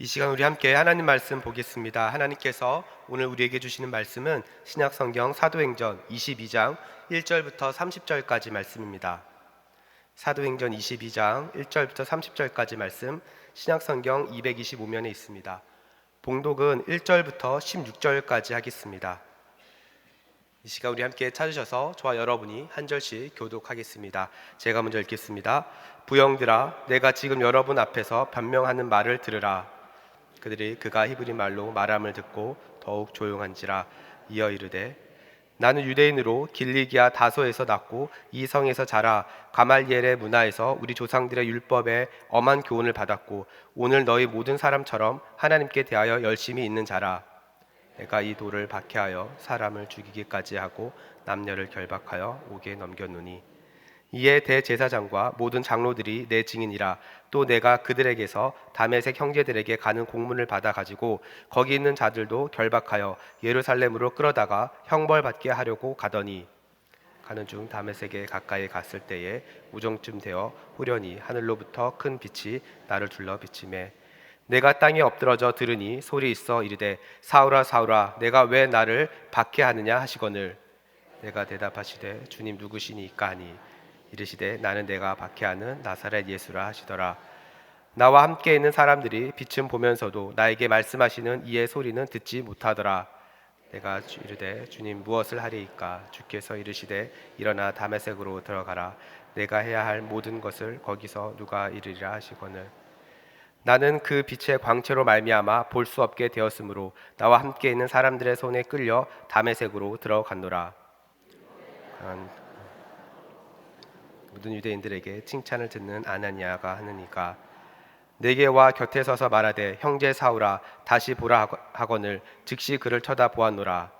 이 시간 우리 함께 하나님 말씀 보겠습니다. 하나님께서 오늘 우리에게 주시는 말씀은 신약성경 사도행전 22장 1절부터 30절까지 말씀입니다. 사도행전 22장 1절부터 30절까지 말씀, 신약성경 225면에 있습니다. 봉독은 1절부터 16절까지 하겠습니다. 이 시간 우리 함께 찾으셔서 저와 여러분이 한 절씩 교독하겠습니다. 제가 먼저 읽겠습니다. 부형들아, 내가 지금 여러분 앞에서 변명하는 말을 들으라. 그들이 그가 히브리 말로 말함을 듣고 더욱 조용한지라. 이어 이르되, 나는 유대인으로 길리기아 다소에서 났고 이 성에서 자라 가말리엘의 문화에서 우리 조상들의 율법에 엄한 교훈을 받았고 오늘 너희 모든 사람처럼 하나님께 대하여 열심히 있는 자라. 내가 이 돌을 박해하여 사람을 죽이기까지 하고 남녀를 결박하여 옥에 넘겼노니 이에 대제사장과 모든 장로들이 내 증인이라. 또 내가 그들에게서 다메섹 형제들에게 가는 공문을 받아 가지고 거기 있는 자들도 결박하여 예루살렘으로 끌어다가 형벌받게 하려고 가더니 가는 중 다메섹에 가까이 갔을 때에 우정쯤 되어 후련히 하늘로부터 큰 빛이 나를 둘러 비치매 내가 땅에 엎드러져 들으니 소리 있어 이르되, 사울아 사울아, 내가 왜 나를 박해하느냐 하시거늘 내가 대답하시되, 주님 누구시니까 하니 이르시되, 나는 내가 박해하는 나사렛 예수라 하시더라. 나와 함께 있는 사람들이 빛은 보면서도 나에게 말씀하시는 이의 소리는 듣지 못하더라. 내가 이르되, 주님 무엇을 하리이까? 주께서 이르시되, 일어나 다메섹으로 들어가라. 내가 해야 할 모든 것을 거기서 누가 이르리라 하시거늘 나는 그 빛의 광채로 말미암아 볼 수 없게 되었으므로 나와 함께 있는 사람들의 손에 끌려 다메섹으로 들어갔노라. 모든 유대인들에게 칭찬을 듣는 아나니아가 하느니가 내게 와 곁에 서서 말하되, 형제 사울아 다시 보라 하거늘 즉시 그를 쳐다보았노라.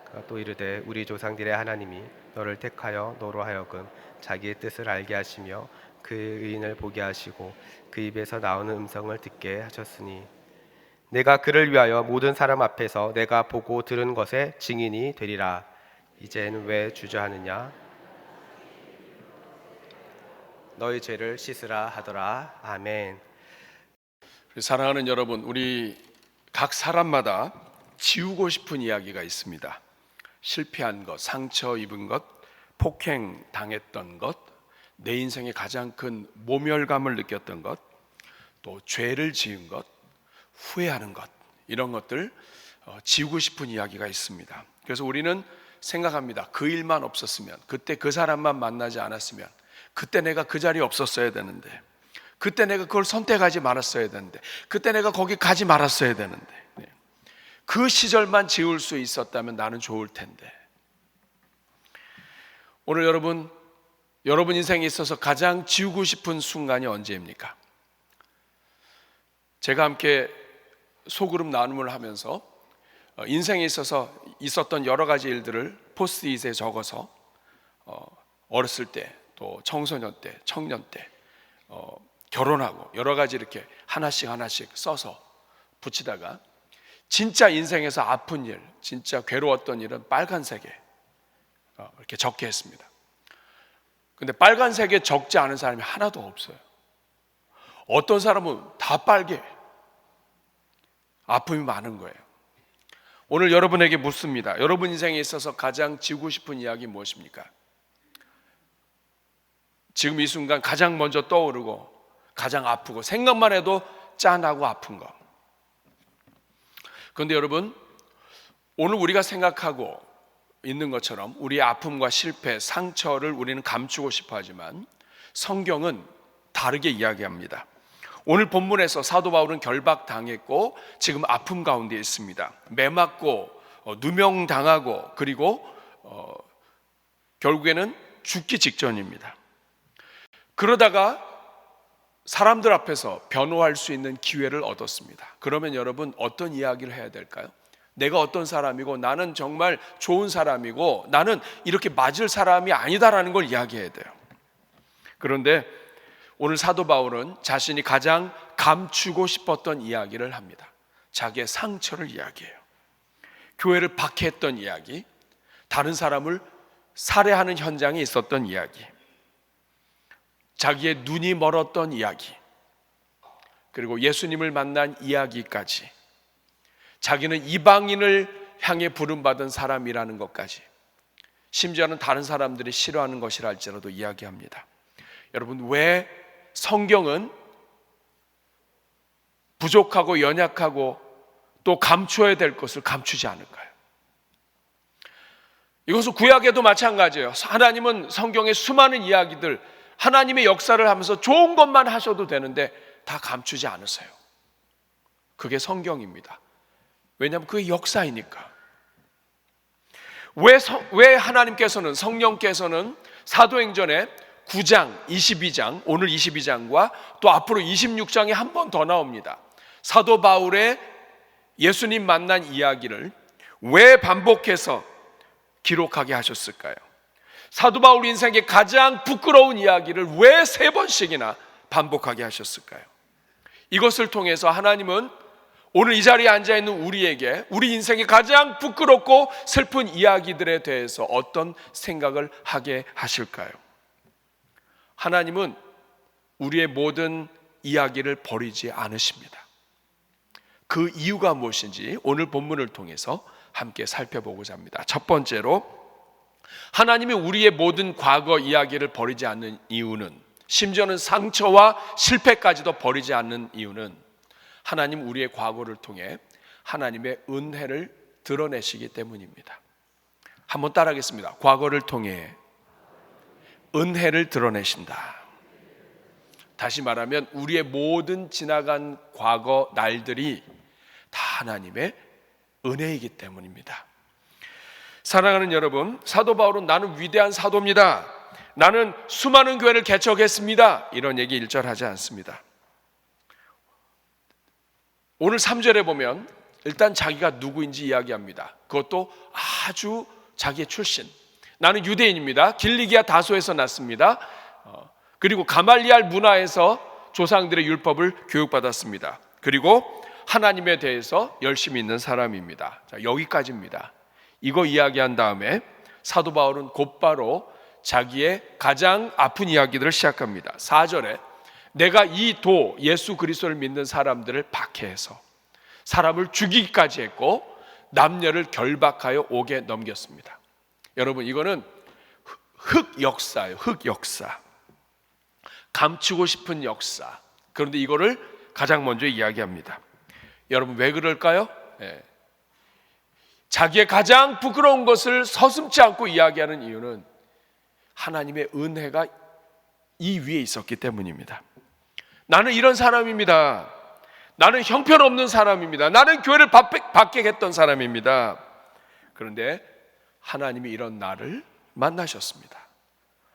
그가 또 이르되, 우리 조상들의 하나님이 너를 택하여 너로 하여금 자기의 뜻을 알게 하시며 그 의인을 보게 하시고 그 입에서 나오는 음성을 듣게 하셨으니 내가 그를 위하여 모든 사람 앞에서 내가 보고 들은 것의 증인이 되리라. 이제는 왜 주저하느냐? 너희 죄를 씻으라 하더라. 아멘. 사랑하는 여러분, 우리 각 사람마다 지우고 싶은 이야기가 있습니다. 실패한 것, 상처 입은 것, 폭행 당했던 것, 내 인생의 가장 큰 모멸감을 느꼈던 것, 또 죄를 지은 것, 후회하는 것, 이런 것들 지우고 싶은 이야기가 있습니다. 그래서 우리는 생각합니다. 그 일만 없었으면, 그때 그 사람만 만나지 않았으면, 그때 내가 그 자리에 없었어야 되는데, 그때 내가 그걸 선택하지 말았어야 되는데, 그때 내가 거기 가지 말았어야 되는데, 그 시절만 지울 수 있었다면 나는 좋을 텐데. 오늘 여러분 인생에 있어서 가장 지우고 싶은 순간이 언제입니까? 제가 함께 소그룹 나눔을 하면서 인생에 있어서 있었던 여러 가지 일들을 포스트잇에 적어서 어렸을 때, 또 청소년 때, 청년 때, 결혼하고 여러 가지 이렇게 하나씩 써서 붙이다가 진짜 인생에서 아픈 일, 진짜 괴로웠던 일은 빨간색에 이렇게 적게 했습니다. 근데 빨간색에 적지 않은 사람이 하나도 없어요. 어떤 사람은 다 빨개, 아픔이 많은 거예요. 오늘 여러분에게 묻습니다. 여러분 인생에 있어서 가장 지우고 싶은 이야기 무엇입니까? 지금 이 순간 가장 먼저 떠오르고 가장 아프고 생각만 해도 짠하고 아픈 거. 그런데 여러분, 오늘 우리가 생각하고 있는 것처럼 우리의 아픔과 실패, 상처를 우리는 감추고 싶어 하지만 성경은 다르게 이야기합니다. 오늘 본문에서 사도 바울은 결박당했고 지금 아픔 가운데 있습니다. 매맞고 누명당하고 그리고 결국에는 죽기 직전입니다. 그러다가 사람들 앞에서 변호할 수 있는 기회를 얻었습니다. 그러면 여러분 어떤 이야기를 해야 될까요? 내가 어떤 사람이고 나는 정말 좋은 사람이고 나는 이렇게 맞을 사람이 아니다라는 걸 이야기해야 돼요. 그런데 오늘 사도 바울은 자신이 가장 감추고 싶었던 이야기를 합니다. 자기의 상처를 이야기해요. 교회를 박해했던 이야기, 다른 사람을 살해하는 현장에 있었던 이야기, 자기의 눈이 멀었던 이야기, 그리고 예수님을 만난 이야기까지, 자기는 이방인을 향해 부름받은 사람이라는 것까지, 심지어는 다른 사람들이 싫어하는 것이라 할지라도 이야기합니다. 여러분, 왜 성경은 부족하고 연약하고 또 감춰야 될 것을 감추지 않을까요? 이것은 구약에도 마찬가지예요. 하나님은 성경의 수많은 이야기들, 하나님의 역사를 하면서 좋은 것만 하셔도 되는데 다 감추지 않으세요. 그게 성경입니다. 왜냐하면 그게 역사이니까. 왜 하나님께서는, 성령께서는 사도행전에 9장, 22장, 오늘 22장과 또 앞으로 26장에 한 번 더 나옵니다. 사도 바울의 예수님 만난 이야기를 왜 반복해서 기록하게 하셨을까요? 사도 바울 인생의 가장 부끄러운 이야기를 왜 3번씩이나 반복하게 하셨을까요? 이것을 통해서 하나님은 오늘 이 자리에 앉아있는 우리에게 우리 인생의 가장 부끄럽고 슬픈 이야기들에 대해서 어떤 생각을 하게 하실까요? 하나님은 우리의 모든 이야기를 버리지 않으십니다. 그 이유가 무엇인지 오늘 본문을 통해서 함께 살펴보고자 합니다. 첫 번째로, 하나님이 우리의 모든 과거 이야기를 버리지 않는 이유는, 심지어는 상처와 실패까지도 버리지 않는 이유는, 하나님 우리의 과거를 통해 하나님의 은혜를 드러내시기 때문입니다. 한번 따라하겠습니다. 과거를 통해 은혜를 드러내신다. 다시 말하면 우리의 모든 지나간 과거 날들이 다 하나님의 은혜이기 때문입니다. 사랑하는 여러분, 사도 바울은 나는 위대한 사도입니다, 나는 수많은 교회를 개척했습니다, 이런 얘기 1절 하지 않습니다. 오늘 3절에 보면 일단 자기가 누구인지 이야기합니다. 그것도 아주 자기의 출신, 나는 유대인입니다, 길리기아 다소에서 났습니다, 그리고 가말리알 문화에서 조상들의 율법을 교육받았습니다, 그리고 하나님에 대해서 열심히 있는 사람입니다. 자, 여기까지입니다. 이거 이야기한 다음에 사도 바울은 곧바로 자기의 가장 아픈 이야기들을 시작합니다. 4절에 내가 이 도 예수 그리스도를 믿는 사람들을 박해해서 사람을 죽이기까지 했고 남녀를 결박하여 옥에 넘겼습니다. 여러분, 이거는 흑역사예요. 흑역사, 감추고 싶은 역사. 그런데 이거를 가장 먼저 이야기합니다. 여러분, 왜 그럴까요? 자기의 가장 부끄러운 것을 서슴지 않고 이야기하는 이유는 하나님의 은혜가 이 위에 있었기 때문입니다. 나는 이런 사람입니다, 나는 형편없는 사람입니다, 나는 교회를 박해했던 사람입니다. 그런데 하나님이 이런 나를 만나셨습니다.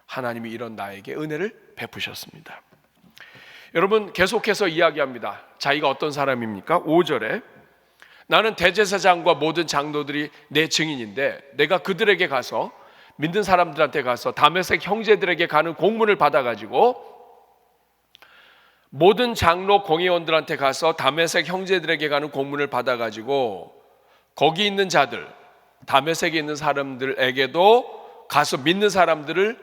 하나님이 이런 나에게 은혜를 베푸셨습니다. 여러분, 계속해서 이야기합니다. 자기가 어떤 사람입니까? 5절에 나는 대제사장과 모든 장로들이 내 증인인데 내가 그들에게 가서, 믿는 사람들한테 가서 다메섹 형제들에게 가는 공문을 받아가지고, 모든 장로 공회원들한테 가서 다메섹 형제들에게 가는 공문을 받아가지고 거기 있는 자들, 다메섹에 있는 사람들에게도 가서 믿는 사람들을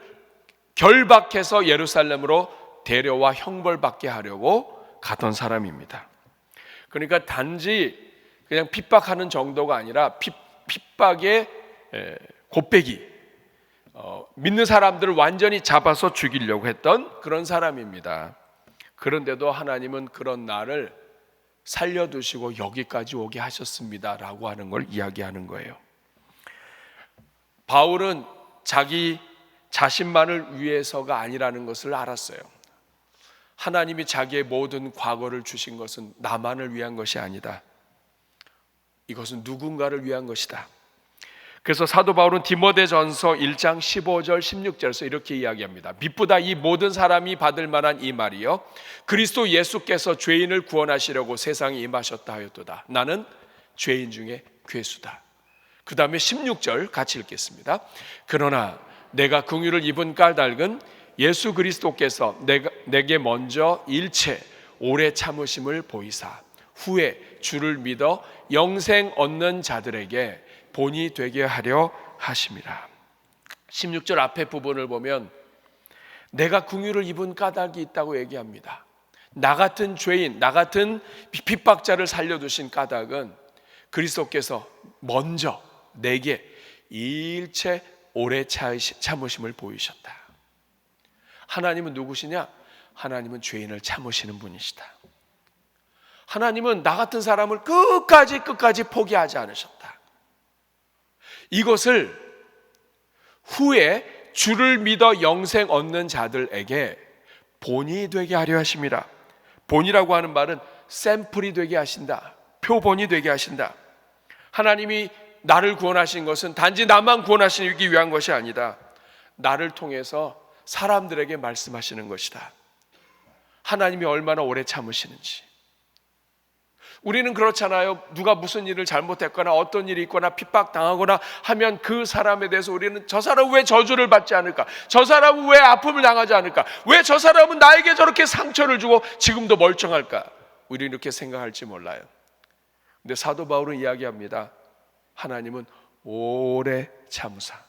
결박해서 예루살렘으로 데려와 형벌받게 하려고 가던 사람입니다. 그러니까 단지 그냥 핍박하는 정도가 아니라 핍박의 곱빼기, 믿는 사람들을 완전히 잡아서 죽이려고 했던 그런 사람입니다. 그런데도 하나님은 그런 나를 살려두시고 여기까지 오게 하셨습니다 라고 하는 걸 이야기하는 거예요. 바울은 자기 자신만을 위해서가 아니라는 것을 알았어요. 하나님이 자기의 모든 과거를 주신 것은 나만을 위한 것이 아니다, 이것은 누군가를 위한 것이다. 그래서 사도 바울은 디모데전서 1장 15절 16절에서 이렇게 이야기합니다. 미쁘다 이 모든 사람이 받을 만한 이 말이요, 그리스도 예수께서 죄인을 구원하시려고 세상에 임하셨다 하였도다. 나는 죄인 중에 괴수다. 그 다음에 16절 같이 읽겠습니다. 그러나 내가 긍휼을 입은 까닭은 예수 그리스도께서 내게 먼저 일체 오래 참으심을 보이사 후에 주를 믿어 영생 얻는 자들에게 본이 되게 하려 하심이라. 16절 앞에 부분을 보면 내가 긍휼을 입은 까닭이 있다고 얘기합니다. 나 같은 죄인, 나 같은 핍박자를 살려두신 까닭은 그리스도께서 먼저 내게 일체 오래 참으심을 보이셨다. 하나님은 누구시냐? 하나님은 죄인을 참으시는 분이시다. 하나님은 나 같은 사람을 끝까지 포기하지 않으셨다. 이것을 후에 주를 믿어 영생 얻는 자들에게 본이 되게 하려 하심이라. 본이라고 하는 말은 샘플이 되게 하신다. 표본이 되게 하신다. 하나님이 나를 구원하신 것은 단지 나만 구원하시기 위한 것이 아니다. 나를 통해서 사람들에게 말씀하시는 것이다. 하나님이 얼마나 오래 참으시는지. 우리는 그렇잖아요. 누가 무슨 일을 잘못했거나 어떤 일이 있거나 핍박당하거나 하면 그 사람에 대해서 우리는 저 사람은 왜 저주를 받지 않을까? 저 사람은 왜 아픔을 당하지 않을까? 왜 저 사람은 나에게 저렇게 상처를 주고 지금도 멀쩡할까? 우리는 이렇게 생각할지 몰라요. 근데 사도 바울은 이야기합니다. 하나님은 오래 참으사,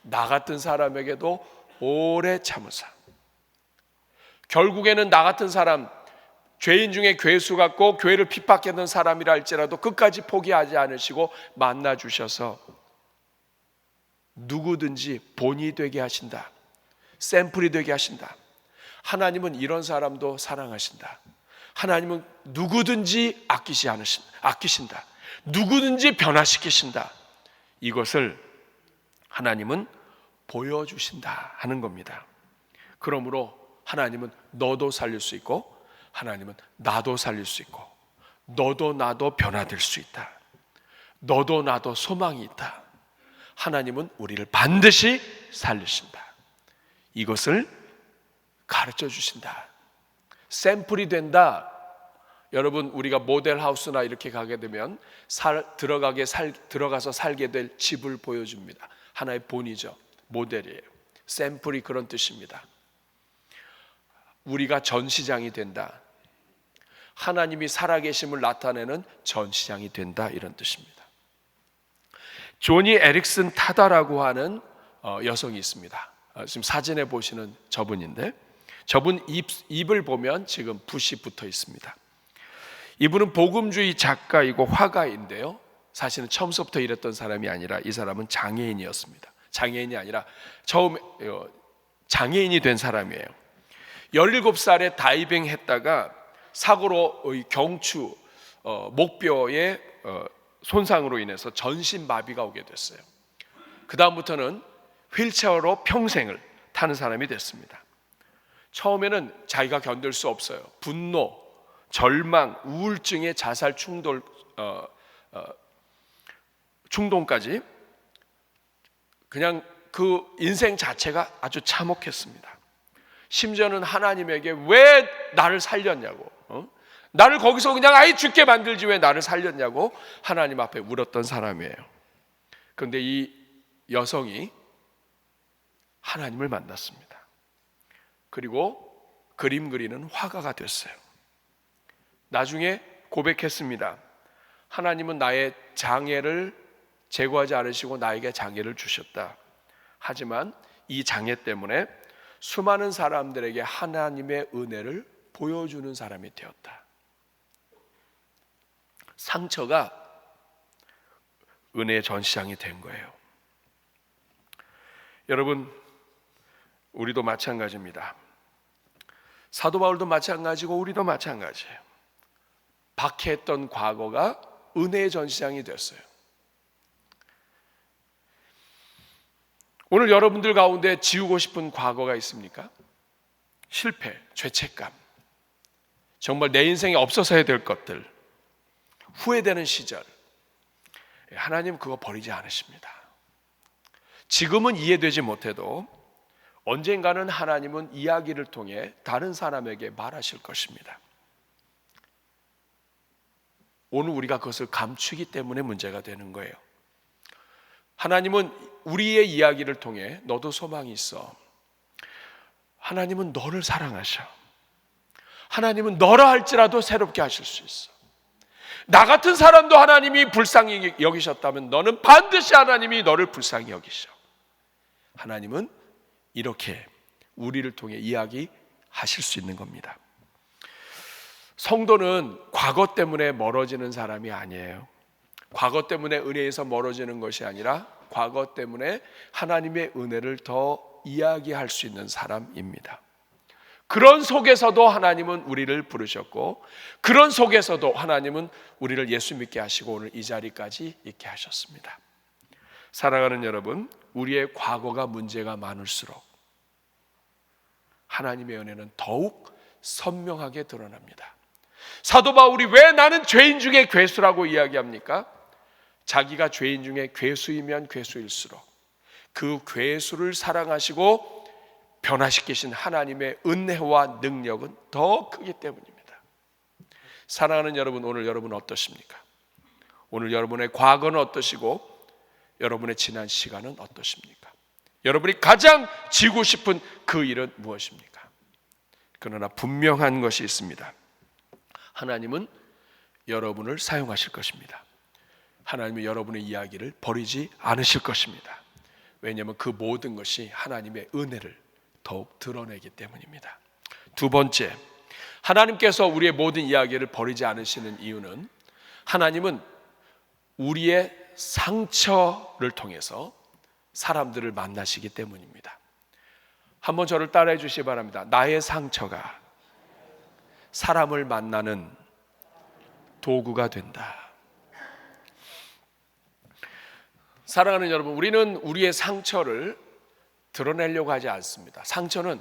나 같은 사람에게도 오래 참으사. 결국에는 나 같은 사람, 죄인 중에 괴수 같고 교회를 핍박했던 사람이라 할지라도 끝까지 포기하지 않으시고 만나주셔서 누구든지 본이 되게 하신다. 샘플이 되게 하신다. 하나님은 이런 사람도 사랑하신다. 하나님은 누구든지 아끼신다. 누구든지 변화시키신다. 이것을 하나님은 보여주신다 하는 겁니다. 그러므로 하나님은 너도 살릴 수 있고 하나님은 나도 살릴 수 있고 너도 나도 변화될 수 있다. 너도 나도 소망이 있다. 하나님은 우리를 반드시 살리신다. 이것을 가르쳐 주신다. 샘플이 된다. 여러분, 우리가 모델하우스나 이렇게 가게 되면 들어가서 살게 될 집을 보여줍니다. 하나의 본이죠. 모델이에요. 샘플이 그런 뜻입니다. 우리가 전시장이 된다. 하나님이 살아계심을 나타내는 전시장이 된다. 이런 뜻입니다. 조니 에릭슨 타다라고 하는 여성이 있습니다. 지금 사진에 보시는 저분인데, 저분 입을 보면 지금 붓이 붙어 있습니다. 이분은 복음주의 작가이고 화가인데요, 사실은 처음부터 이랬던 사람이 아니라 이 사람은 장애인이었습니다. 장애인이 아니라 처음 장애인이 된 사람이에요. 17살에 다이빙 했다가 사고로 경추 목뼈의 손상으로 인해서 전신 마비가 오게 됐어요. 그 다음부터는 휠체어로 평생을 타는 사람이 됐습니다. 처음에는 자기가 견딜 수 없어요. 분노, 절망, 우울증의 자살 충동까지 그냥 그 인생 자체가 아주 참혹했습니다. 심지어는 하나님에게 왜 나를 살렸냐고, 나를 거기서 그냥 아예 죽게 만들지 왜 나를 살렸냐고 하나님 앞에 울었던 사람이에요. 그런데 이 여성이 하나님을 만났습니다. 그리고 그림 그리는 화가가 됐어요. 나중에 고백했습니다. 하나님은 나의 장애를 제거하지 않으시고 나에게 장애를 주셨다. 하지만 이 장애 때문에 수많은 사람들에게 하나님의 은혜를 보여주는 사람이 되었다. 상처가 은혜의 전시장이 된 거예요. 여러분, 우리도 마찬가지입니다. 사도 바울도 마찬가지고 우리도 마찬가지예요. 박해했던 과거가 은혜의 전시장이 됐어요. 오늘 여러분들 가운데 지우고 싶은 과거가 있습니까? 실패, 죄책감, 정말 내 인생에 없어서야 될 것들, 후회되는 시절, 하나님 그거 버리지 않으십니다. 지금은 이해되지 못해도 언젠가는 하나님은 이야기를 통해 다른 사람에게 말하실 것입니다. 오늘 우리가 그것을 감추기 때문에 문제가 되는 거예요. 하나님은 우리의 이야기를 통해 너도 소망이 있어. 하나님은 너를 사랑하셔. 하나님은 너라 할지라도 새롭게 하실 수 있어. 나 같은 사람도 하나님이 불쌍히 여기셨다면 너는 반드시 하나님이 너를 불쌍히 여기셔. 하나님은 이렇게 우리를 통해 이야기하실 수 있는 겁니다. 성도는 과거 때문에 멀어지는 사람이 아니에요. 과거 때문에 은혜에서 멀어지는 것이 아니라 과거 때문에 하나님의 은혜를 더 이야기할 수 있는 사람입니다. 그런 속에서도 하나님은 우리를 부르셨고, 그런 속에서도 하나님은 우리를 예수 믿게 하시고 오늘 이 자리까지 있게 하셨습니다. 사랑하는 여러분, 우리의 과거가 문제가 많을수록 하나님의 은혜는 더욱 선명하게 드러납니다. 사도 바울이 왜 나는 죄인 중에 괴수라고 이야기합니까? 자기가 죄인 중에 괴수이면 괴수일수록 그 괴수를 사랑하시고 변화시키신 하나님의 은혜와 능력은 더 크기 때문입니다. 사랑하는 여러분, 오늘 여러분 어떠십니까? 오늘 여러분의 과거는 어떠시고 여러분의 지난 시간은 어떠십니까? 여러분이 가장 지고 싶은 그 일은 무엇입니까? 그러나 분명한 것이 있습니다. 하나님은 여러분을 사용하실 것입니다. 하나님은 여러분의 이야기를 버리지 않으실 것입니다. 왜냐하면 그 모든 것이 하나님의 은혜를 더욱 드러내기 때문입니다. 두 번째, 하나님께서 우리의 모든 이야기를 버리지 않으시는 이유는 하나님은 우리의 상처를 통해서 사람들을 만나시기 때문입니다. 한번 저를 따라해 주시기 바랍니다. 나의 상처가 사람을 만나는 도구가 된다. 사랑하는 여러분, 우리는 우리의 상처를 드러내려고 하지 않습니다. 상처는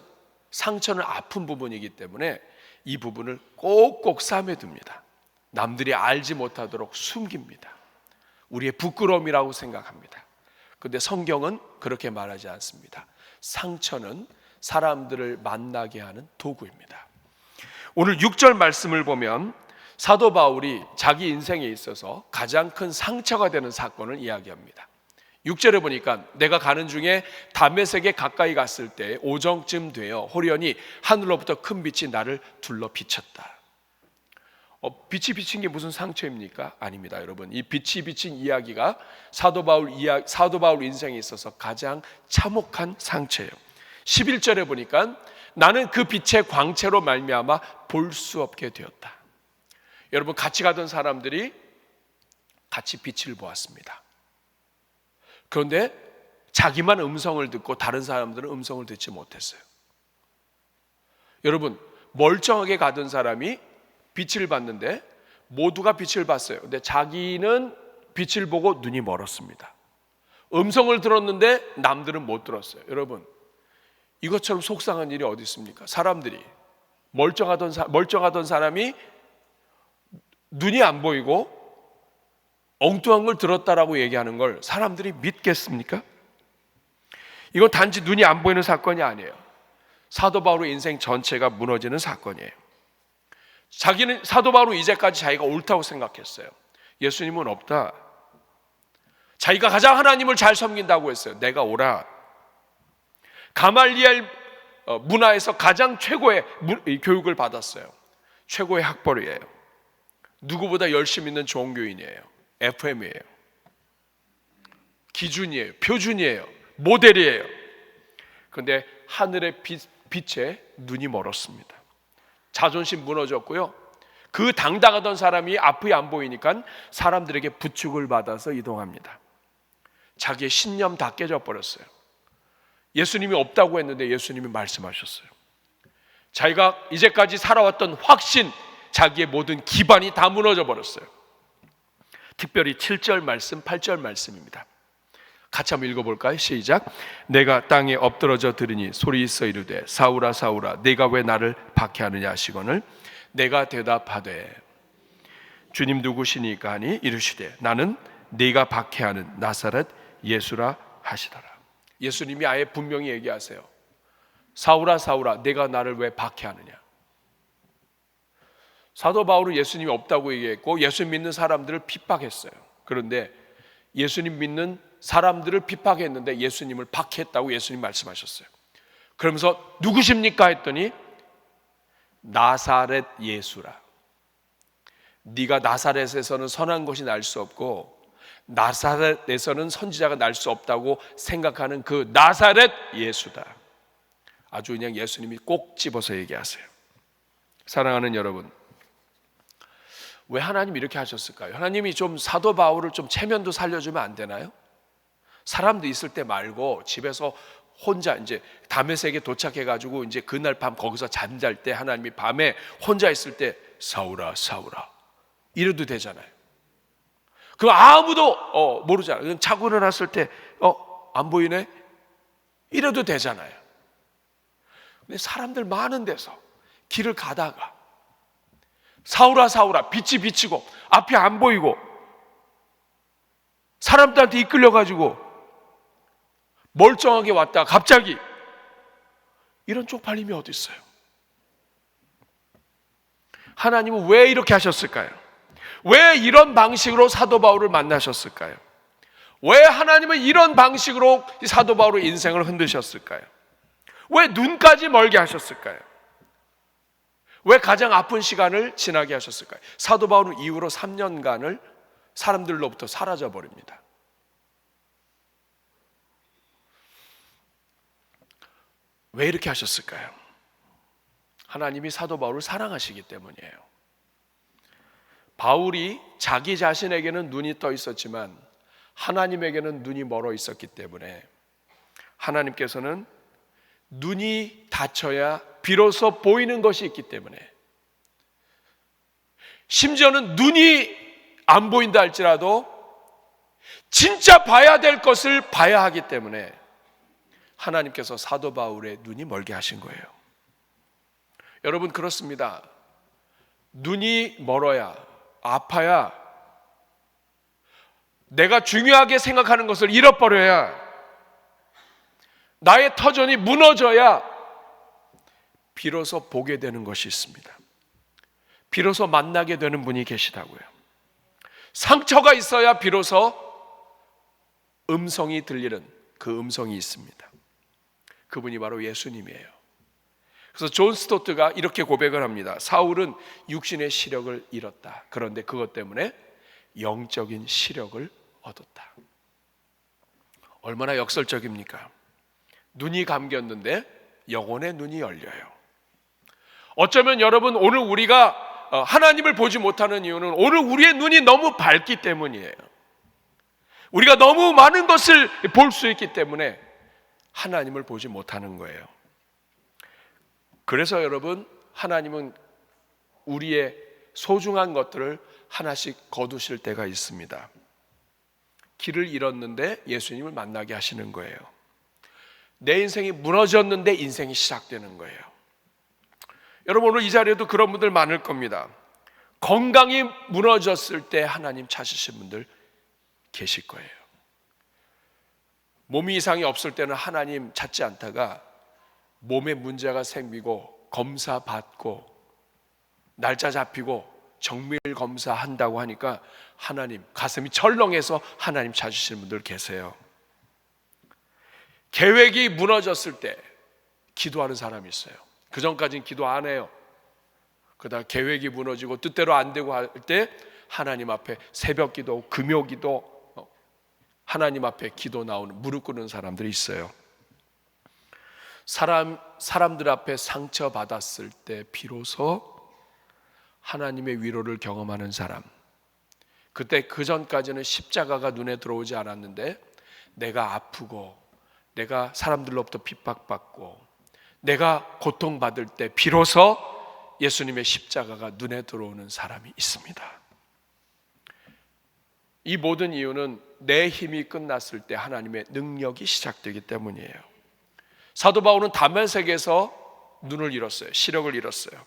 아픈 부분이기 때문에 이 부분을 꼭꼭 싸매둡니다. 남들이 알지 못하도록 숨깁니다. 우리의 부끄러움이라고 생각합니다. 그런데 성경은 그렇게 말하지 않습니다. 상처는 사람들을 만나게 하는 도구입니다. 오늘 6절 말씀을 보면 사도 바울이 자기 인생에 있어서 가장 큰 상처가 되는 사건을 이야기합니다. 6절에 보니까 내가 가는 중에 다메섹에 가까이 갔을 때 오정쯤 되어 호련히 하늘로부터 큰 빛이 나를 둘러 비쳤다. 빛이 비친 게 무슨 상처입니까? 아닙니다, 여러분. 이 빛이 비친 이야기가 사도 바울 인생에 있어서 가장 참혹한 상처예요. 11절에 보니까 나는 그 빛의 광채로 말미암아 볼 수 없게 되었다. 여러분, 같이 가던 사람들이 같이 빛을 보았습니다. 그런데 자기만 음성을 듣고 다른 사람들은 음성을 듣지 못했어요. 여러분, 멀쩡하게 가던 사람이 빛을 봤는데 모두가 빛을 봤어요. 근데 자기는 빛을 보고 눈이 멀었습니다. 음성을 들었는데 남들은 못 들었어요. 여러분, 이것처럼 속상한 일이 어디 있습니까? 사람들이 멀쩡하던 사람이 눈이 안 보이고 엉뚱한 걸 들었다라고 얘기하는 걸 사람들이 믿겠습니까? 이건 단지 눈이 안 보이는 사건이 아니에요. 사도 바울의 인생 전체가 무너지는 사건이에요. 사도 바울은 이제까지 자기가 옳다고 생각했어요. 예수님은 없다. 자기가 가장 하나님을 잘 섬긴다고 했어요. 내가 옳아. 가말리엘 문화에서 가장 최고의 교육을 받았어요. 최고의 학벌이에요. 누구보다 열심히 있는 종교인이에요. FM이에요. 기준이에요. 표준이에요. 모델이에요. 그런데 하늘의 빛에 눈이 멀었습니다. 자존심 무너졌고요. 그 당당하던 사람이 앞이 안 보이니까 사람들에게 부축을 받아서 이동합니다. 자기의 신념 다 깨져 버렸어요. 예수님이 없다고 했는데 예수님이 말씀하셨어요. 자기가 이제까지 살아왔던 확신, 자기의 모든 기반이 다 무너져 버렸어요. 특별히 7절 말씀, 8절 말씀입니다. 같이 한번 읽어볼까요? 시작. 내가 땅에 엎드러져 들으니 소리 있어 이르되 사울아 사울아 내가 왜 나를 박해하느냐 하시거늘 내가 대답하되 주님 누구시니까 하니 이르시되 나는 네가 박해하는 나사렛 예수라 하시더라. 예수님이 아예 분명히 얘기하세요. 사울아 사울아 내가 나를 왜 박해하느냐. 사도 바울은 예수님이 없다고 얘기했고 예수님 믿는 사람들을 핍박했어요. 그런데 예수님 믿는 사람들을 핍박했는데 예수님을 박해했다고 예수님 말씀하셨어요. 그러면서 누구십니까 했더니 나사렛 예수라. 네가 나사렛에서는 선한 것이 날 수 없고 나사렛에서는 선지자가 날 수 없다고 생각하는 그 나사렛 예수다. 아주 그냥 예수님이 꼭 집어서 얘기하세요. 사랑하는 여러분, 왜 하나님이 이렇게 하셨을까요? 하나님이 좀 사도 바울을 좀 체면도 살려주면 안 되나요? 사람도 있을 때 말고 집에서 혼자 이제 다메섹에 도착해가지고 이제 그날 밤 거기서 잠잘 때 하나님이 밤에 혼자 있을 때 사울아 사울아 이래도 되잖아요. 그 아무도 모르잖아요. 그냥 자고 일어났을 때 안 보이네 이래도 되잖아요. 근데 사람들 많은 데서 길을 가다가 사울아 사울아 빛이 비치고 앞이 안 보이고 사람들한테 이끌려가지고 멀쩡하게 왔다 갑자기 이런 쪽팔림이 어디 있어요? 하나님은 왜 이렇게 하셨을까요? 왜 이런 방식으로 사도 바울을 만나셨을까요? 왜 하나님은 이런 방식으로 사도 바울의 인생을 흔드셨을까요? 왜 눈까지 멀게 하셨을까요? 왜 가장 아픈 시간을 지나게 하셨을까요? 사도 바울은 이후로 3년간을 사람들로부터 사라져 버립니다. 왜 이렇게 하셨을까요? 하나님이 사도 바울을 사랑하시기 때문이에요. 바울이 자기 자신에게는 눈이 떠 있었지만 하나님에게는 눈이 멀어 있었기 때문에 하나님께서는 눈이 닫혀야 비로소 보이는 것이 있기 때문에, 심지어는 눈이 안 보인다 할지라도 진짜 봐야 될 것을 봐야 하기 때문에 하나님께서 사도 바울의 눈이 멀게 하신 거예요. 여러분 그렇습니다. 눈이 멀어야, 아파야, 내가 중요하게 생각하는 것을 잃어버려야, 나의 터전이 무너져야 비로소 보게 되는 것이 있습니다. 비로소 만나게 되는 분이 계시다고요. 상처가 있어야 비로소 음성이 들리는 그 음성이 있습니다. 그분이 바로 예수님이에요. 그래서 존 스토트가 이렇게 고백을 합니다. 사울은 육신의 시력을 잃었다. 그런데 그것 때문에 영적인 시력을 얻었다. 얼마나 역설적입니까? 눈이 감겼는데 영혼의 눈이 열려요. 어쩌면 여러분 오늘 우리가 하나님을 보지 못하는 이유는 오늘 우리의 눈이 너무 밝기 때문이에요. 우리가 너무 많은 것을 볼 수 있기 때문에 하나님을 보지 못하는 거예요. 그래서 여러분, 하나님은 우리의 소중한 것들을 하나씩 거두실 때가 있습니다. 길을 잃었는데 예수님을 만나게 하시는 거예요. 내 인생이 무너졌는데 인생이 시작되는 거예요. 여러분 오늘 이 자리에도 그런 분들 많을 겁니다. 건강이 무너졌을 때 하나님 찾으신 분들 계실 거예요. 몸이 이상이 없을 때는 하나님 찾지 않다가 몸에 문제가 생기고 검사 받고 날짜 잡히고 정밀 검사한다고 하니까 하나님 가슴이 철렁해서 하나님 찾으시는 분들 계세요. 계획이 무너졌을 때 기도하는 사람이 있어요. 그 전까지는 기도 안 해요. 그러다 계획이 무너지고 뜻대로 안 되고 할 때 하나님 앞에 새벽 기도, 금요 기도, 하나님 앞에 기도 나오는 무릎 꿇는 사람들이 있어요. 사람들 앞에 상처 받았을 때 비로소 하나님의 위로를 경험하는 사람. 그때 그 전까지는 십자가가 눈에 들어오지 않았는데 내가 아프고 내가 사람들로부터 핍박받고 내가 고통받을 때 비로소 예수님의 십자가가 눈에 들어오는 사람이 있습니다. 이 모든 이유는 내 힘이 끝났을 때 하나님의 능력이 시작되기 때문이에요. 사도 바울은 다메섹에서 눈을 잃었어요. 시력을 잃었어요.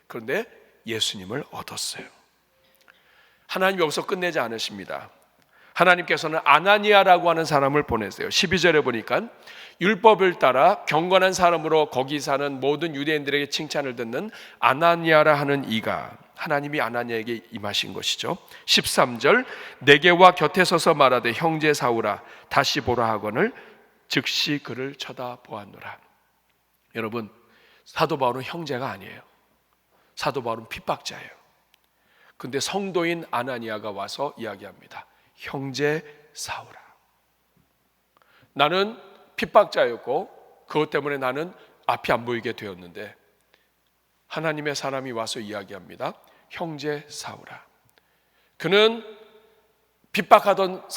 그런데 예수님을 얻었어요. 하나님 여기서 끝내지 않으십니다. 하나님께서는 아나니아라고 하는 사람을 보내세요. 12절에 보니까 율법을 따라 경건한 사람으로 거기 사는 모든 유대인들에게 칭찬을 듣는 아나니아라 하는 이가, 하나님이 아나니아에게 임하신 것이죠. 13절 내게와 곁에 서서 말하되 형제 사울아 다시 보라 하거늘 즉시 그를 쳐다보았노라. 여러분 사도 바울은 형제가 아니에요. 사도 바울은 핍박자예요. 근데 성도인 아나니아가 와서 이야기합니다. 형제 사울아, 나는 핍박자였고 그것 때문에 나는 앞이 안 보이게 되었는데 하나님의 사람이 와서 이야기합니다. 형제 사울아, 그는 핍박하던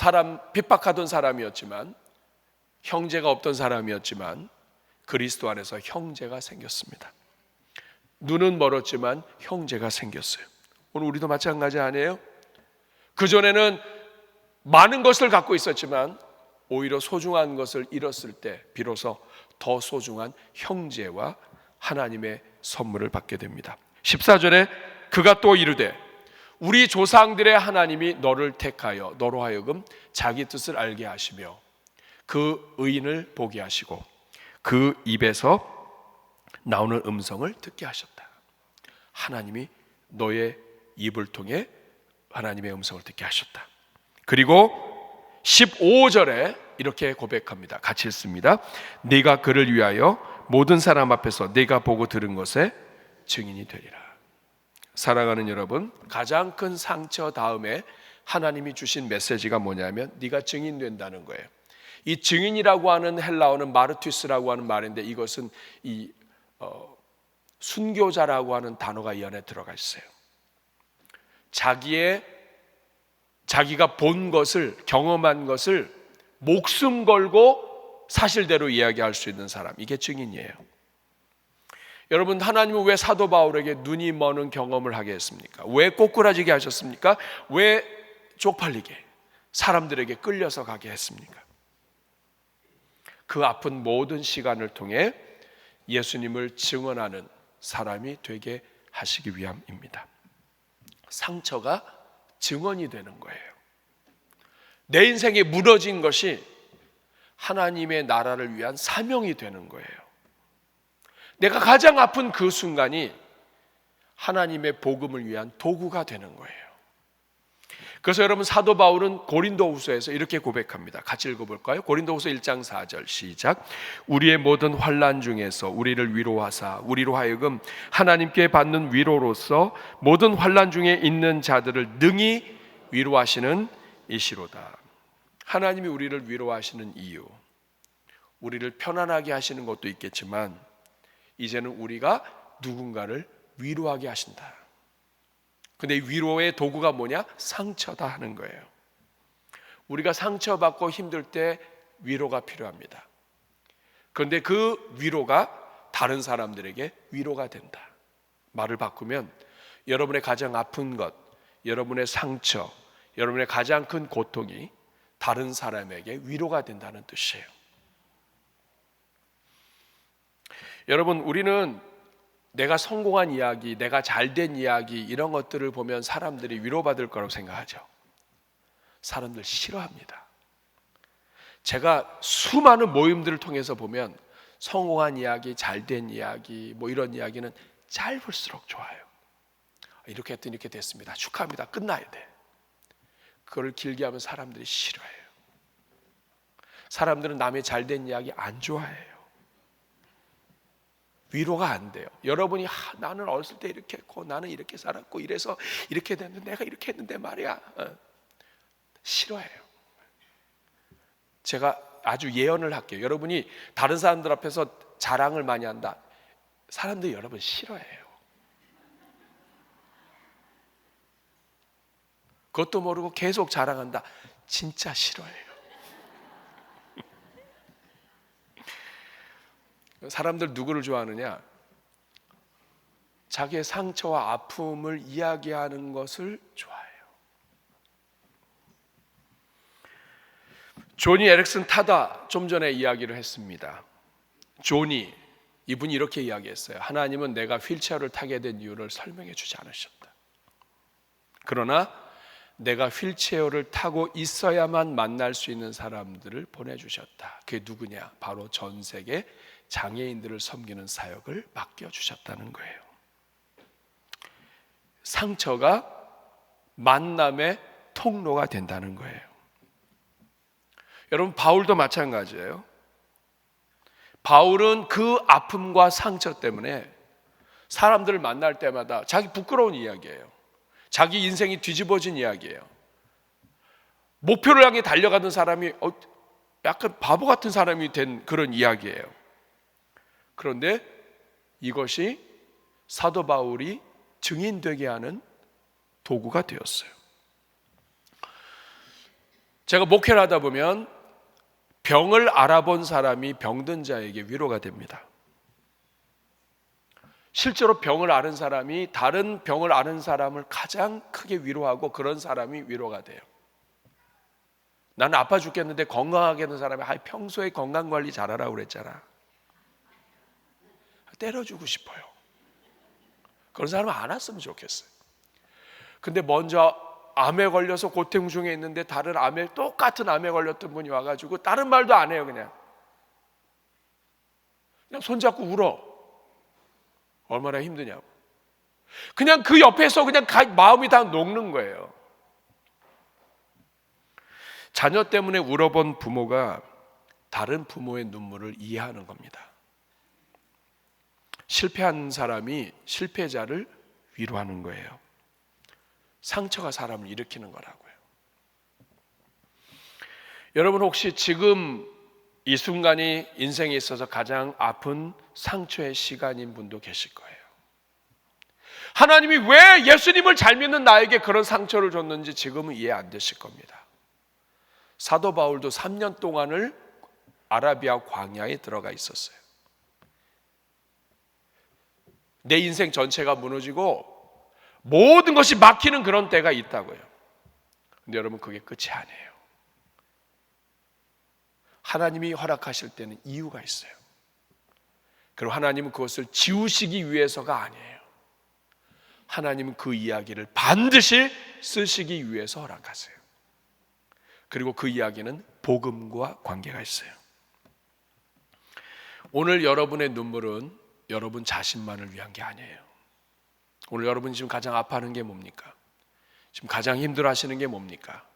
사람이었지만, 형제가 없던 사람이었지만 그리스도 안에서 형제가 생겼습니다. 눈은 멀었지만 형제가 생겼어요. 오늘 우리도 마찬가지 아니에요? 그전에는 많은 것을 갖고 있었지만 오히려 소중한 것을 잃었을 때 비로소 더 소중한 형제와 하나님의 선물을 받게 됩니다. 14절에 그가 또 이르되 우리 조상들의 하나님이 너를 택하여 너로 하여금 자기 뜻을 알게 하시며 그 의인을 보게 하시고 그 입에서 나오는 음성을 듣게 하셨다. 하나님이 너의 입을 통해 하나님의 음성을 듣게 하셨다. 그리고 15절에 이렇게 고백합니다. 같이 읽습니다. 네가 그를 위하여 모든 사람 앞에서 네가 보고 들은 것에 증인이 되리라. 사랑하는 여러분, 가장 큰 상처 다음에 하나님이 주신 메시지가 뭐냐면 네가 증인된다는 거예요. 이 증인이라고 하는 헬라어는 마르투스라고 하는 말인데 이것은 순교자라고 하는 단어가 이 안에 들어가 있어요. 자기가 본 것을, 경험한 것을 목숨 걸고 사실대로 이야기할 수 있는 사람, 이게 증인이에요. 여러분, 하나님은 왜 사도 바울에게 눈이 머는 경험을 하게 했습니까? 왜 꼬꾸라지게 하셨습니까? 왜 쪽팔리게 사람들에게 끌려서 가게 했습니까? 그 아픈 모든 시간을 통해 예수님을 증언하는 사람이 되게 하시기 위함입니다. 상처가 증언이 되는 거예요. 내 인생에 무너진 것이 하나님의 나라를 위한 사명이 되는 거예요. 내가 가장 아픈 그 순간이 하나님의 복음을 위한 도구가 되는 거예요. 그래서 여러분, 사도 바울은 고린도후서에서 이렇게 고백합니다. 같이 읽어볼까요? 고린도후서 1장 4절 시작. 우리의 모든 환난 중에서 우리를 위로하사 우리로 하여금 하나님께 받는 위로로서 모든 환난 중에 있는 자들을 능히 위로하시는 이시로다. 하나님이 우리를 위로하시는 이유, 우리를 편안하게 하시는 것도 있겠지만 이제는 우리가 누군가를 위로하게 하신다. 근데 이 위로의 도구가 뭐냐? 상처다 하는 거예요. 우리가 상처받고 힘들 때 위로가 필요합니다. 그런데 그 위로가 다른 사람들에게 위로가 된다. 말을 바꾸면 여러분의 가장 아픈 것, 여러분의 상처, 여러분의 가장 큰 고통이 다른 사람에게 위로가 된다는 뜻이에요. 여러분, 우리는 내가 성공한 이야기, 내가 잘된 이야기, 이런 것들을 보면 사람들이 위로받을 거라고 생각하죠. 사람들 싫어합니다. 제가 수많은 모임들을 통해서 보면 성공한 이야기, 잘된 이야기, 뭐 이런 이야기는 짧을수록 좋아요. 이렇게 했더니 이렇게 됐습니다. 축하합니다. 끝나야 돼. 그걸 길게 하면 사람들이 싫어해요. 사람들은 남의 잘된 이야기 안 좋아해요. 위로가 안 돼요. 여러분이 나는 어렸을 때 이렇게 했고 나는 이렇게 살았고 이래서 이렇게 됐는데 내가 이렇게 했는데 말이야. 싫어해요. 제가 아주 예언을 할게요. 여러분이 다른 사람들 앞에서 자랑을 많이 한다. 사람들이 여러분 싫어해요. 그것도 모르고 계속 자랑한다. 진짜 싫어해요. 사람들 누구를 좋아하느냐? 자기의 상처와 아픔을 이야기하는 것을 좋아해요. 조니 에릭슨 타다 좀 전에 이야기를 했습니다. 조니, 이분이 이렇게 이야기했어요. 하나님은 내가 휠체어를 타게 된 이유를 설명해 주지 않으셨다. 그러나 내가 휠체어를 타고 있어야만 만날 수 있는 사람들을 보내주셨다. 그게 누구냐? 바로 전 세계 장애인들을 섬기는 사역을 맡겨주셨다는 거예요. 상처가 만남의 통로가 된다는 거예요. 여러분, 바울도 마찬가지예요. 바울은 그 아픔과 상처 때문에 사람들을 만날 때마다 자기 부끄러운 이야기예요. 자기 인생이 뒤집어진 이야기예요. 목표를 향해 달려가던 사람이 약간 바보 같은 사람이 된 그런 이야기예요. 그런데 이것이 사도 바울이 증인되게 하는 도구가 되었어요. 제가 목회를 하다 보면 병을 알아본 사람이 병든 자에게 위로가 됩니다. 실제로 병을 앓은 사람이 다른 병을 앓은 사람을 가장 크게 위로하고 그런 사람이 위로가 돼요. 나는 아파 죽겠는데 건강하게 된 사람이 평소에 건강관리 잘하라고 그랬잖아. 때려주고 싶어요. 그런 사람은 안 왔으면 좋겠어요. 근데 먼저 암에 걸려서 고통 중에 있는데 다른 똑같은 암에 걸렸던 분이 와가지고 다른 말도 안 해요. 그냥 손잡고 울어. 얼마나 힘드냐고. 그냥 그 옆에서 그냥 마음이 다 녹는 거예요. 자녀 때문에 울어본 부모가 다른 부모의 눈물을 이해하는 겁니다. 실패한 사람이 실패자를 위로하는 거예요. 상처가 사람을 일으키는 거라고요. 여러분 혹시 지금 이 순간이 인생에 있어서 가장 아픈 상처의 시간인 분도 계실 거예요. 하나님이 왜 예수님을 잘 믿는 나에게 그런 상처를 줬는지 지금은 이해 안 되실 겁니다. 사도 바울도 3년 동안을 아라비아 광야에 들어가 있었어요. 내 인생 전체가 무너지고 모든 것이 막히는 그런 때가 있다고요. 근데 여러분 그게 끝이 아니에요. 하나님이 허락하실 때는 이유가 있어요. 그리고 하나님은 그것을 지우시기 위해서가 아니에요. 하나님은 그 이야기를 반드시 쓰시기 위해서 허락하세요. 그리고 그 이야기는 복음과 관계가 있어요. 오늘 여러분의 눈물은 여러분 자신만을 위한 게 아니에요. 오늘 여러분이 지금 가장 아파하는 게 뭡니까? 지금 가장 힘들어하시는 게 뭡니까?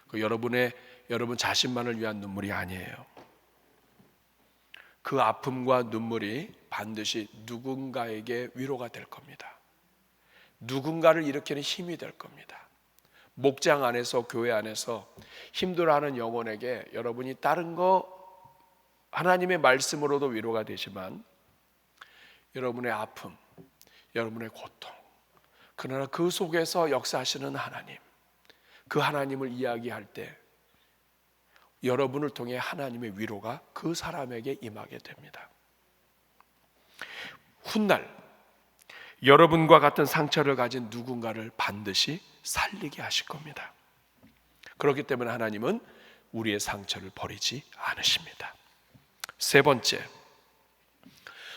그 여러분 자신만을 위한 눈물이 아니에요. 그 아픔과 눈물이 반드시 누군가에게 위로가 될 겁니다. 누군가를 일으키는 힘이 될 겁니다. 목장 안에서 교회 안에서 힘들어하는 영혼에게 여러분이 다른 거 하나님의 말씀으로도 위로가 되지만 여러분의 아픔, 여러분의 고통, 그러나 그 속에서 역사하시는 하나님, 그 하나님을 이야기할 때 여러분을 통해 하나님의 위로가 그 사람에게 임하게 됩니다. 훗날 여러분과 같은 상처를 가진 누군가를 반드시 살리게 하실 겁니다. 그렇기 때문에 하나님은 우리의 상처를 버리지 않으십니다. 세 번째,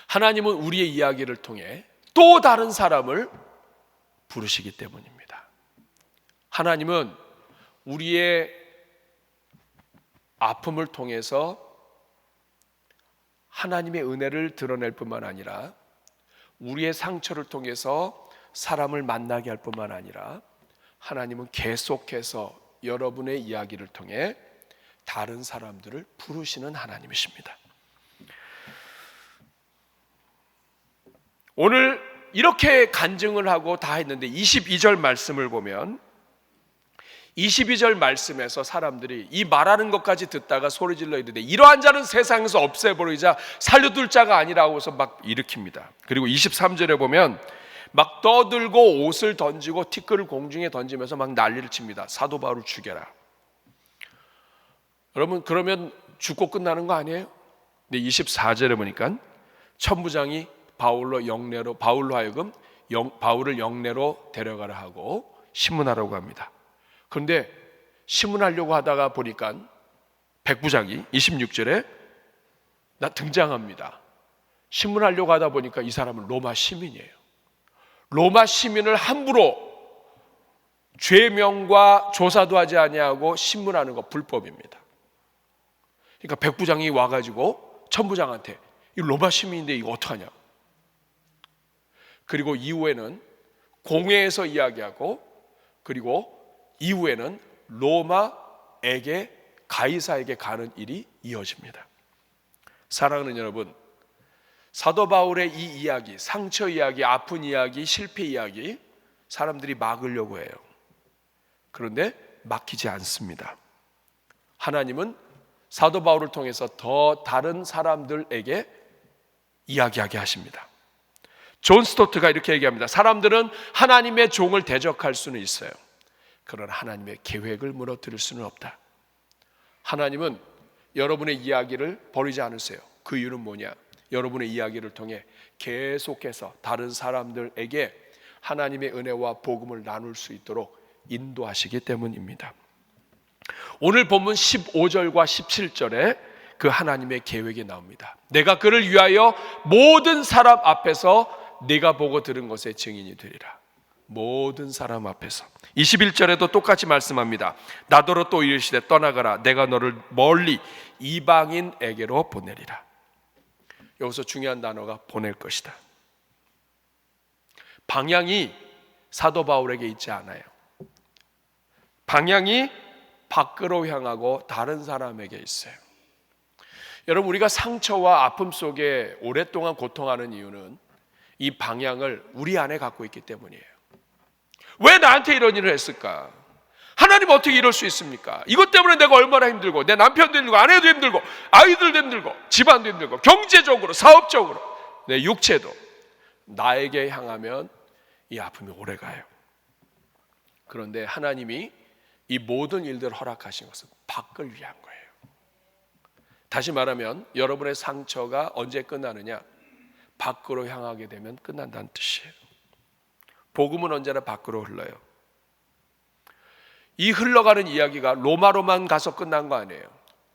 하나님은 우리의 이야기를 통해 또 다른 사람을 부르시기 때문입니다. 하나님은 우리의 아픔을 통해서 하나님의 은혜를 드러낼 뿐만 아니라 우리의 상처를 통해서 사람을 만나게 할 뿐만 아니라 하나님은 계속해서 여러분의 이야기를 통해 다른 사람들을 부르시는 하나님이십니다. 오늘 이렇게 간증을 하고 다 했는데 22절 말씀을 보면 22절 말씀에서 사람들이 이 말하는 것까지 듣다가 소리질러 이르되 이러한 자는 세상에서 없애버리자 살려둘 자가 아니라고서 막 일으킵니다. 그리고 23절에 보면 막 떠들고 옷을 던지고 티끌을 공중에 던지면서 막 난리를 칩니다. 사도 바울을 죽여라. 여러분 그러면 죽고 끝나는 거 아니에요? 근데 24절에 보니까 천부장이 바울로 하여금 바울을 영내로 데려가라 하고 신문하라고 합니다. 그런데 신문하려고 하다가 보니까 백부장이 26절에 등장합니다. 신문하려고 하다 보니까 이 사람은 로마 시민이에요. 로마 시민을 함부로 죄명과 조사도 하지 아니하고 신문하는 거 불법입니다. 그러니까 백부장이 와가지고 천부장한테 이 로마 시민인데 이거 어떡하냐. 그리고 이후에는 공회에서 이야기하고 그리고 이후에는 로마에게 가이사에게 가는 일이 이어집니다. 사랑하는 여러분, 사도 바울의 이 이야기, 상처 이야기, 아픈 이야기, 실패 이야기 사람들이 막으려고 해요. 그런데 막히지 않습니다. 하나님은 사도 바울을 통해서 더 다른 사람들에게 이야기하게 하십니다. 존 스토트가 이렇게 얘기합니다. 사람들은 하나님의 종을 대적할 수는 있어요. 그러나 하나님의 계획을 무너뜨릴 수는 없다. 하나님은 여러분의 이야기를 버리지 않으세요. 그 이유는 뭐냐? 여러분의 이야기를 통해 계속해서 다른 사람들에게 하나님의 은혜와 복음을 나눌 수 있도록 인도하시기 때문입니다. 오늘 본문 15절과 17절에 그 하나님의 계획이 나옵니다. 내가 그를 위하여 모든 사람 앞에서 네가 보고 들은 것의 증인이 되리라. 모든 사람 앞에서. 21절에도 똑같이 말씀합니다. 나더러 또 이르시되 떠나가라. 내가 너를 멀리 이방인에게로 보내리라. 여기서 중요한 단어가 보낼 것이다. 방향이 사도 바울에게 있지 않아요. 방향이 밖으로 향하고 다른 사람에게 있어요. 여러분, 우리가 상처와 아픔 속에 오랫동안 고통하는 이유는 이 방향을 우리 안에 갖고 있기 때문이에요. 왜 나한테 이런 일을 했을까? 하나님 어떻게 이럴 수 있습니까? 이것 때문에 내가 얼마나 힘들고, 내 남편도 힘들고, 아내도 힘들고, 아이들도 힘들고, 집안도 힘들고, 경제적으로, 사업적으로, 내 육체도. 나에게 향하면 이 아픔이 오래가요. 그런데 하나님이 이 모든 일들을 허락하신 것은 밖을 위한 거예요. 다시 말하면 여러분의 상처가 언제 끝나느냐? 밖으로 향하게 되면 끝난다는 뜻이에요. 복음은 언제나 밖으로 흘러요. 이 흘러가는 이야기가 로마로만 가서 끝난 거 아니에요.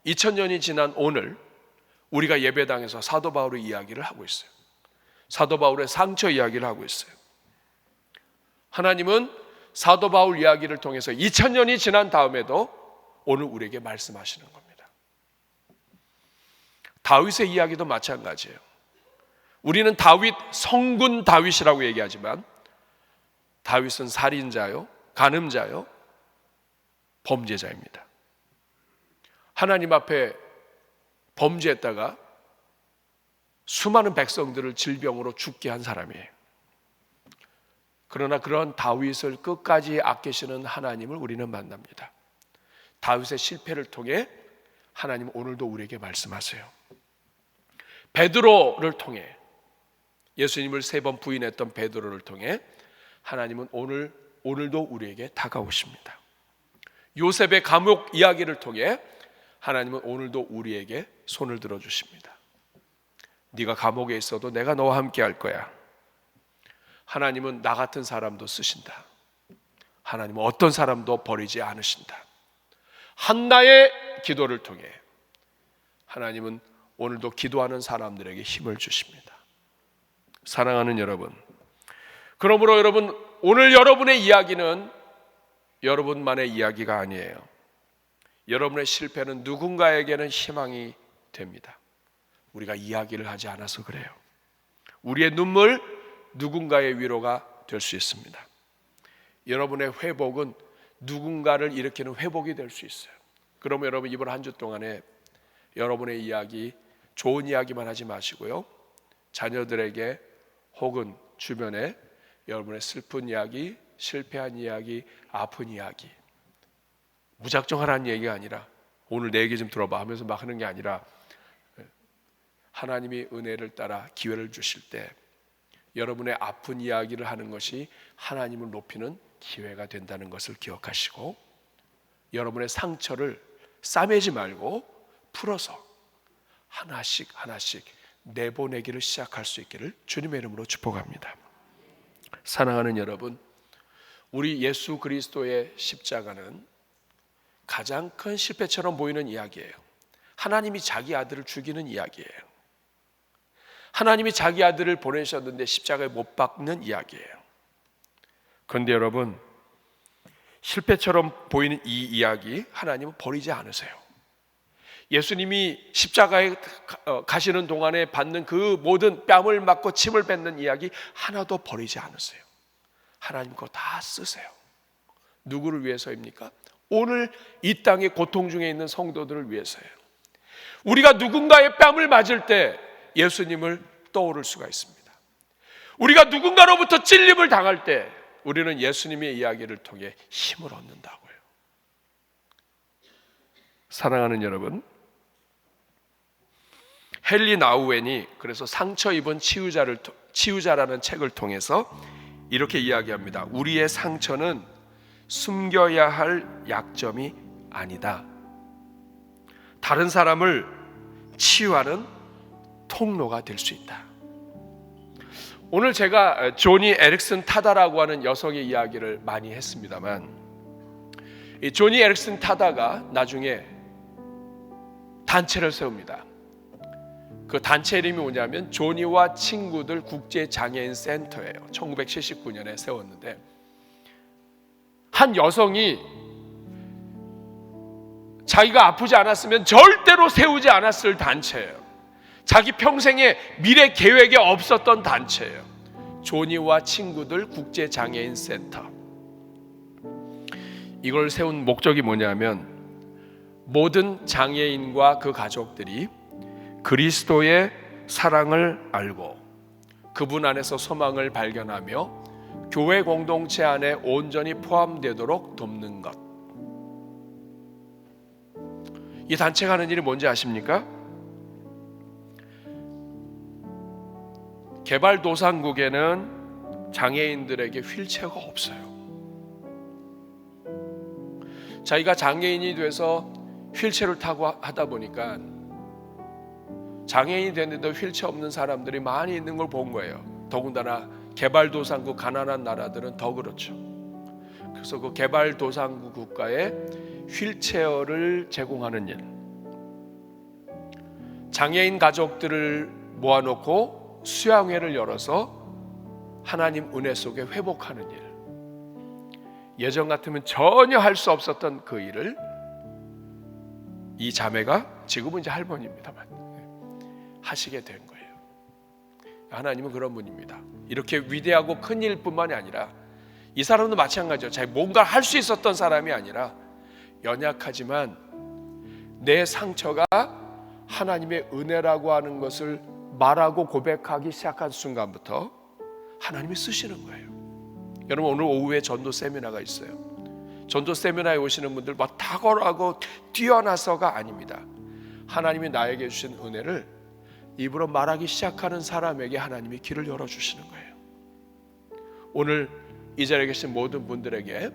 2000년이 지난 오늘 우리가 예배당에서 사도 바울의 이야기를 하고 있어요. 사도 바울의 상처 이야기를 하고 있어요. 하나님은 사도 바울 이야기를 통해서 2000년이 지난 다음에도 오늘 우리에게 말씀하시는 겁니다. 다윗의 이야기도 마찬가지예요. 우리는 다윗, 성군 다윗이라고 얘기하지만 다윗은 살인자요, 간음자요, 범죄자입니다. 하나님 앞에 범죄했다가 수많은 백성들을 질병으로 죽게 한 사람이에요. 그러나 그런 다윗을 끝까지 아끼시는 하나님을 우리는 만납니다. 다윗의 실패를 통해 하나님은 오늘도 우리에게 말씀하세요. 베드로를 통해, 예수님을 3번 부인했던 베드로를 통해 하나님은 오늘도 우리에게 다가오십니다. 요셉의 감옥 이야기를 통해 하나님은 오늘도 우리에게 손을 들어주십니다. 네가 감옥에 있어도 내가 너와 함께 할 거야. 하나님은 나 같은 사람도 쓰신다. 하나님은 어떤 사람도 버리지 않으신다. 한나의 기도를 통해 하나님은 오늘도 기도하는 사람들에게 힘을 주십니다. 사랑하는 여러분, 그러므로 여러분, 오늘 여러분의 이야기는 여러분만의 이야기가 아니에요. 여러분의 실패는 누군가에게는 희망이 됩니다. 우리가 이야기를 하지 않아서 그래요. 우리의 눈물 누군가의 위로가 될 수 있습니다. 여러분의 회복은 누군가를 일으키는 회복이 될 수 있어요. 그러면 여러분, 이번 한 주 동안에 여러분의 이야기, 좋은 이야기만 하지 마시고요, 자녀들에게 혹은 주변에 여러분의 슬픈 이야기, 실패한 이야기, 아픈 이야기, 무작정 하라는 얘기가 아니라 오늘 내 얘기 좀 들어봐 하면서 막 하는 게 아니라 하나님이 은혜를 따라 기회를 주실 때 여러분의 아픈 이야기를 하는 것이 하나님을 높이는 기회가 된다는 것을 기억하시고, 여러분의 상처를 싸매지 말고 풀어서 하나씩 하나씩 내보내기를 시작할 수 있기를 주님의 이름으로 축복합니다. 사랑하는 여러분, 우리 예수 그리스도의 십자가는 가장 큰 실패처럼 보이는 이야기예요. 하나님이 자기 아들을 죽이는 이야기예요. 하나님이 자기 아들을 보내셨는데 십자가에 못 박는 이야기예요. 그런데 여러분, 실패처럼 보이는 이 이야기 하나님은 버리지 않으세요. 예수님이 십자가에 가시는 동안에 받는 그 모든 뺨을 맞고 침을 뱉는 이야기 하나도 버리지 않으세요. 하나님 그거 다 쓰세요. 누구를 위해서입니까? 오늘 이 땅에 고통 중에 있는 성도들을 위해서예요. 우리가 누군가의 뺨을 맞을 때 예수님을 떠오를 수가 있습니다. 우리가 누군가로부터 찔림을 당할 때 우리는 예수님의 이야기를 통해 힘을 얻는다고요. 사랑하는 여러분, 헨리 나우엔이 그래서 상처 입은 치유자라는 책을 통해서 이렇게 이야기합니다. 우리의 상처는 숨겨야 할 약점이 아니다. 다른 사람을 치유하는 통로가 될 수 있다. 오늘 제가 조니 에릭슨 타다라고 하는 여성의 이야기를 많이 했습니다만, 이 조니 에릭슨 타다가 나중에 단체를 세웁니다. 그 단체 이름이 뭐냐면 조니와 친구들 국제장애인 센터예요. 1979년에 세웠는데, 한 여성이 자기가 아프지 않았으면 절대로 세우지 않았을 단체예요. 자기 평생의 미래 계획에 없었던 단체예요. 조니와 친구들 국제장애인 센터. 이걸 세운 목적이 뭐냐면, 모든 장애인과 그 가족들이 그리스도의 사랑을 알고 그분 안에서 소망을 발견하며 교회 공동체 안에 온전히 포함되도록 돕는 것. 이 단체가 하는 일이 뭔지 아십니까? 개발도상국에는 장애인들에게 휠체어가 없어요. 자기가 장애인이 돼서 휠체어를 타고 하다 보니까 장애인이 됐는데도 휠체어 없는 사람들이 많이 있는 걸 본 거예요. 더군다나 개발도상국 가난한 나라들은 더 그렇죠. 그래서 그 개발도상국 국가에 휠체어를 제공하는 일, 장애인 가족들을 모아놓고 수양회를 열어서 하나님 은혜 속에 회복하는 일, 예전 같으면 전혀 할 수 없었던 그 일을 이 자매가, 지금은 이제 할머니입니다만, 하시게 된 거예요. 하나님은 그런 분입니다. 이렇게 위대하고 큰 일뿐만이 아니라, 이 사람도 마찬가지죠. 자기 뭔가 할 수 있었던 사람이 아니라 연약하지만 내 상처가 하나님의 은혜라고 하는 것을 말하고 고백하기 시작한 순간부터 하나님이 쓰시는 거예요. 여러분, 오늘 오후에 전도 세미나가 있어요. 전도 세미나에 오시는 분들 막 탁월하고 뛰어나서가 아닙니다. 하나님이 나에게 주신 은혜를 입으로 말하기 시작하는 사람에게 하나님이 길을 열어주시는 거예요. 오늘 이 자리에 계신 모든 분들에게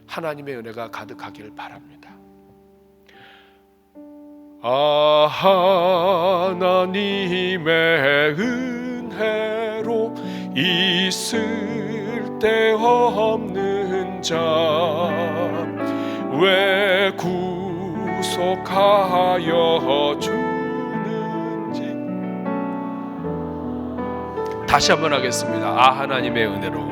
하나님의 은혜가 가득하기를 바랍니다. 하나님의 은혜로 있을 데 없는 자 왜 구속하여 주는지. 다시 한번 하겠습니다. 하나님의 은혜로,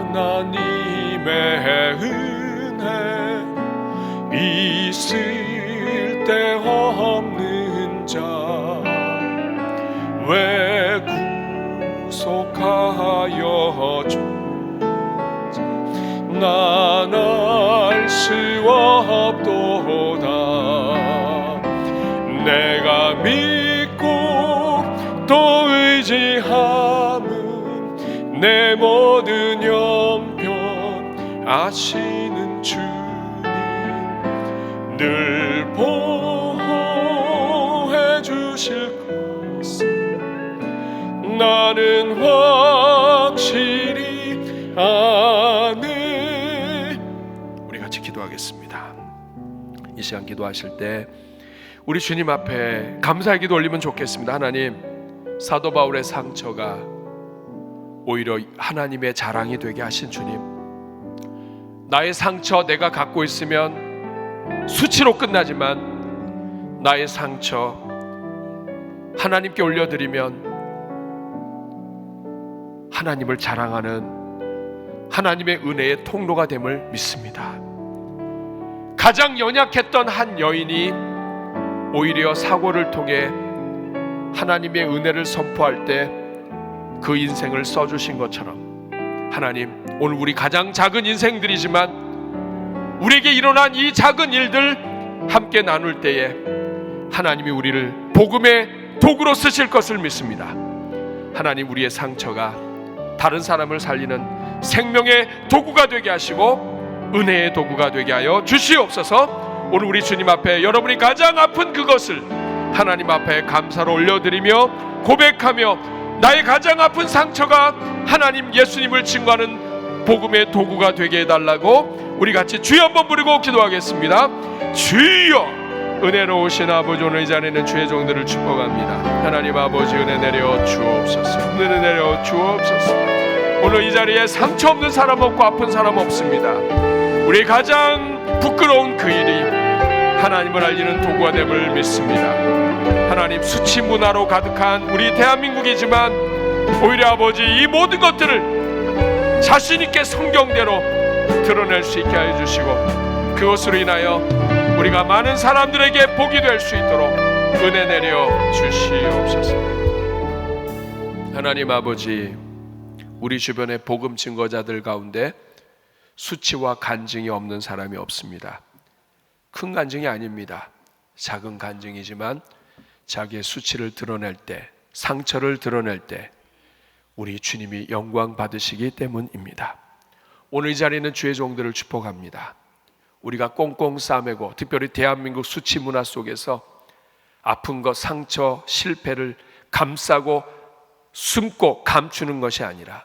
하나님의 은혜 있을 데 없는 자 왜 구속하여 주는지 난 알 수 없도다. 내가 믿고 또 의지함은 내 모든 형편 아시는 주님 늘 보호해 주실 것을 나는 확실히 아네. 우리 같이 기도하겠습니다. 이 시간 기도하실 때 우리 주님 앞에 감사의 기도 올리면 좋겠습니다. 하나님, 사도 바울의 상처가 오히려 하나님의 자랑이 되게 하신 주님, 나의 상처 내가 갖고 있으면 수치로 끝나지만 나의 상처 하나님께 올려드리면 하나님을 자랑하는 하나님의 은혜의 통로가 됨을 믿습니다. 가장 연약했던 한 여인이 오히려 사고를 통해 하나님의 은혜를 선포할 때 그 인생을 써주신 것처럼, 하나님, 오늘 우리 가장 작은 인생들이지만 우리에게 일어난 이 작은 일들 함께 나눌 때에 하나님이 우리를 복음의 도구로 쓰실 것을 믿습니다. 하나님, 우리의 상처가 다른 사람을 살리는 생명의 도구가 되게 하시고 은혜의 도구가 되게 하여 주시옵소서. 오늘 우리 주님 앞에 여러분이 가장 아픈 그것을 하나님 앞에 감사로 올려드리며 고백하며 나의 가장 아픈 상처가 하나님 예수님을 증거하는 복음의 도구가 되게 해달라고 우리 같이 주여 한번 부르고 기도하겠습니다. 주여. 은혜로우신 아버지, 오늘 이 자리에는 주의 종들을 축복합니다. 하나님 아버지, 은혜 내려 주옵소서. 은혜 내려 주옵소서. 오늘 이 자리에 상처 없는 사람 없고 아픈 사람 없습니다. 우리 가장 부끄러운 그 일이 하나님을 알리는 도구가 됨을 믿습니다. 하나님, 수치 문화로 가득한 우리 대한민국이지만 오히려 아버지, 이 모든 것들을 자신 있게 성경대로 드러낼 수 있게 하여 주시고, 그것으로 인하여 우리가 많은 사람들에게 복이 될 수 있도록 은혜 내려 주시옵소서. 하나님 아버지, 우리 주변의 복음 증거자들 가운데 수치와 간증이 없는 사람이 없습니다. 큰 간증이 아닙니다. 작은 간증이지만 자기의 수치를 드러낼 때, 상처를 드러낼 때 우리 주님이 영광 받으시기 때문입니다. 오늘 이 자리는 주의 종들을 축복합니다. 우리가 꽁꽁 싸매고, 특별히 대한민국 수치 문화 속에서 아픈 것, 상처, 실패를 감싸고 숨고 감추는 것이 아니라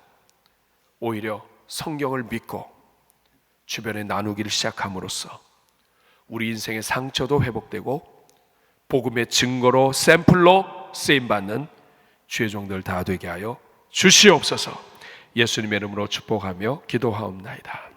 오히려 성경을 믿고 주변에 나누기를 시작함으로써 우리 인생의 상처도 회복되고 복음의 증거로, 샘플로 쓰임받는 주의 종들 다 되게 하여 주시옵소서. 예수님의 이름으로 축복하며 기도하옵나이다.